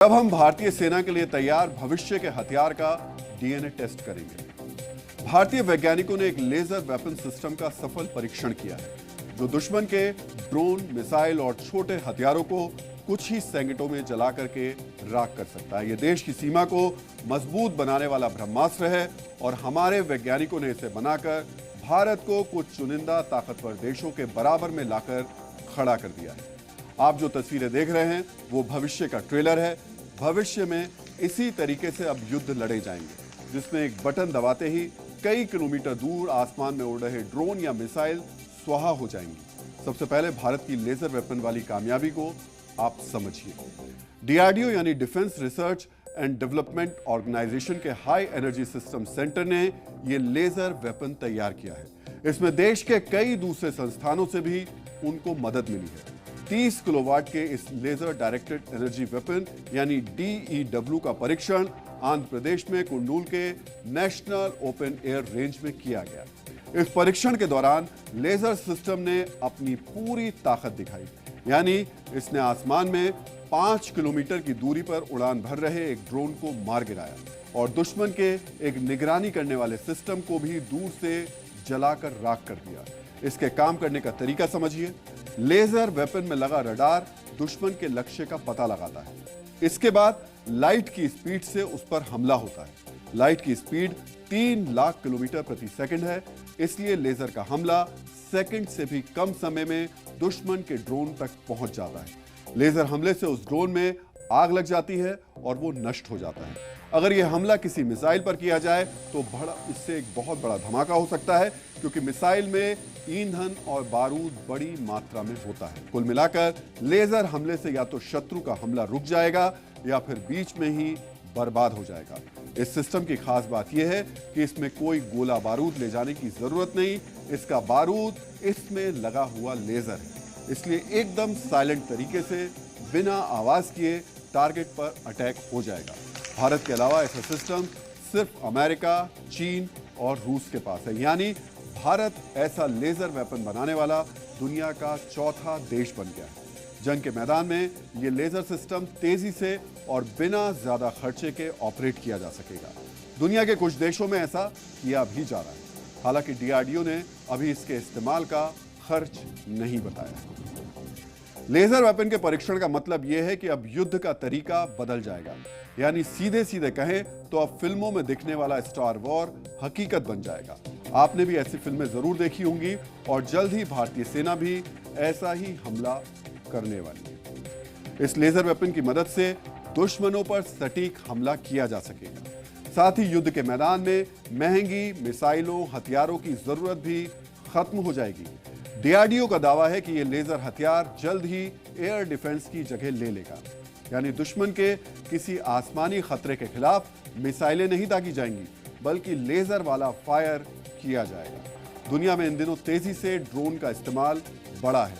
अब हम भारतीय सेना के लिए तैयार भविष्य के हथियार का डीएनए टेस्ट करेंगे। भारतीय वैज्ञानिकों ने एक लेजर वेपन सिस्टम का सफल परीक्षण किया है, जो दुश्मन के ड्रोन, मिसाइल और छोटे हथियारों को कुछ ही सेकंडों में जला करके राख कर सकता है। यह देश की सीमा को मजबूत बनाने वाला ब्रह्मास्त्र है और हमारे वैज्ञानिकों ने इसे बनाकर भारत को कुछ चुनिंदा ताकतवर देशों के बराबर में लाकर खड़ा कर दिया है। आप जो तस्वीरें देख रहे हैं वो भविष्य का ट्रेलर है। भविष्य में इसी तरीके से अब युद्ध लड़े जाएंगे, जिसमें एक बटन दबाते ही कई किलोमीटर दूर आसमान में उड़ रहे ड्रोन या मिसाइल स्वाहा हो जाएंगी। सबसे पहले भारत की लेजर वेपन वाली कामयाबी को आप समझिए। डीआरडीओ यानी defence research and development organisation के हाई एनर्जी सिस्टम सेंटर ने यह लेजर वेपन तैयार किया है। इसमें देश के कई दूसरे संस्थानों से भी उनको मदद मिली है। 30 किलोवाट के इस लेजर डायरेक्टेड एनर्जी वेपन यानी डीईडब्ल्यू का परीक्षण आंध्र प्रदेश में कुंडूल के नेशनल ओपन एयर रेंज में किया गया। इस परीक्षण के दौरान लेजर सिस्टम ने अपनी पूरी ताकत दिखाई, यानी इसने आसमान में 5 किलोमीटर की दूरी पर उड़ान भर रहे एक ड्रोन को मार गिराया और दुश्मन के एक निगरानी करने वाले सिस्टम को भी दूर से जलाकर राख कर दिया। इसके काम करने का तरीका समझिए। लेजर वेपन में लगा रडार दुश्मन के लक्ष्य का पता लगाता है। इसके बाद लाइट की स्पीड से उस पर हमला होता है। लाइट की स्पीड 3 लाख किलोमीटर प्रति सेकंड है, इसलिए लेजर का हमला सेकंड से भी कम समय में दुश्मन के ड्रोन तक पहुंच जाता है। लेजर हमले से उस ड्रोन में आग लग जाती है और वो नष्ट हो जाता है। अगर यह हमला किसी मिसाइल पर किया जाए तो इससे एक बहुत बड़ा धमाका हो सकता है, क्योंकि मिसाइल में ईंधन और बारूद बड़ी मात्रा में होता है। कुल मिलाकर लेजर हमले से या तो शत्रु का हमला रुक जाएगा या फिर बीच में ही बर्बाद हो जाएगा। इस सिस्टम की खास बात यह है कि इसमें कोई गोला बारूद ले जाने की जरूरत नहीं। इसका बारूद इसमें लगा हुआ लेजर है, इसलिए एकदम साइलेंट तरीके से बिना आवाज किए टारगेट पर अटैक हो जाएगा। भारत के अलावा ऐसा सिस्टम सिर्फ अमेरिका, चीन और रूस के पास है, यानी भारत ऐसा लेजर वेपन बनाने वाला दुनिया का चौथा देश बन गया है। जंग के मैदान में यह लेजर सिस्टम तेजी से और बिना ज्यादा खर्चे के ऑपरेट किया जा सकेगा। दुनिया के कुछ देशों में ऐसा किया भी जा रहा है। हालांकि डीआरडीओ ने अभी इसके इस्तेमाल का खर्च नहीं बताया। लेजर वेपन के परीक्षण का मतलब यह है कि अब युद्ध का तरीका बदल जाएगा, यानी सीधे सीधे कहें तो अब फिल्मों में दिखने वाला स्टार वॉर हकीकत बन जाएगा। आपने भी ऐसी फिल्में जरूर देखी होंगी और जल्द ही भारतीय सेना भी ऐसा ही हमला करने वाली है। इस लेजर वेपन की मदद से दुश्मनों पर सटीक हमला किया जा सकेगा। साथ ही युद्ध के मैदान में महंगी मिसाइलों, हथियारों की जरूरत भी खत्म हो जाएगी। डीआरडीओ का दावा है कि यह लेजर हथियार जल्द ही एयर डिफेंस की जगह ले लेगा, यानी दुश्मन के किसी आसमानी खतरे के खिलाफ मिसाइलें नहीं दागी जाएंगी, बल्कि लेजर वाला फायर किया जाएगा। दुनिया में इन दिनों तेजी से ड्रोन का इस्तेमाल बढ़ा है।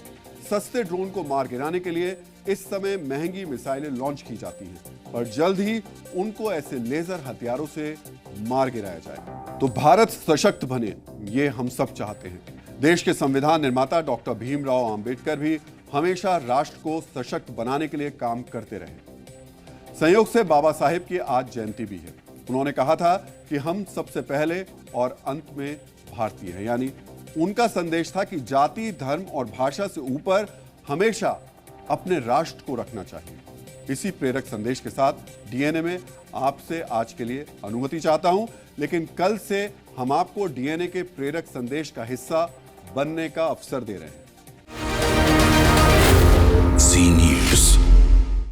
सस्ते ड्रोन को मार गिराने के लिए इस समय महंगी मिसाइलें लॉन्च की जाती हैं और जल्द ही उनको ऐसे लेजर हथियारों से मार गिराया जाएगा। तो भारत सशक्त बने, ये हम सब चाहते हैं। देश के संविधान निर्माता डॉक्टर भीमराव अंबेडकर भी हमेशा राष्ट्र को सशक्त बनाने के लिए काम करते रहे। संयोग से बाबा साहेब की आज जयंती भी है। उन्होंने कहा था कि हम सबसे पहले और अंत में भारतीय हैं, यानी उनका संदेश था कि जाति, धर्म और भाषा से ऊपर हमेशा अपने राष्ट्र को रखना चाहिए। इसी प्रेरक संदेश के साथ डीएनए में आपसे आज के लिए अनुमति चाहता हूं, लेकिन कल से हम आपको डीएनए के प्रेरक संदेश का हिस्सा बनने का अवसर दे रहे हैं।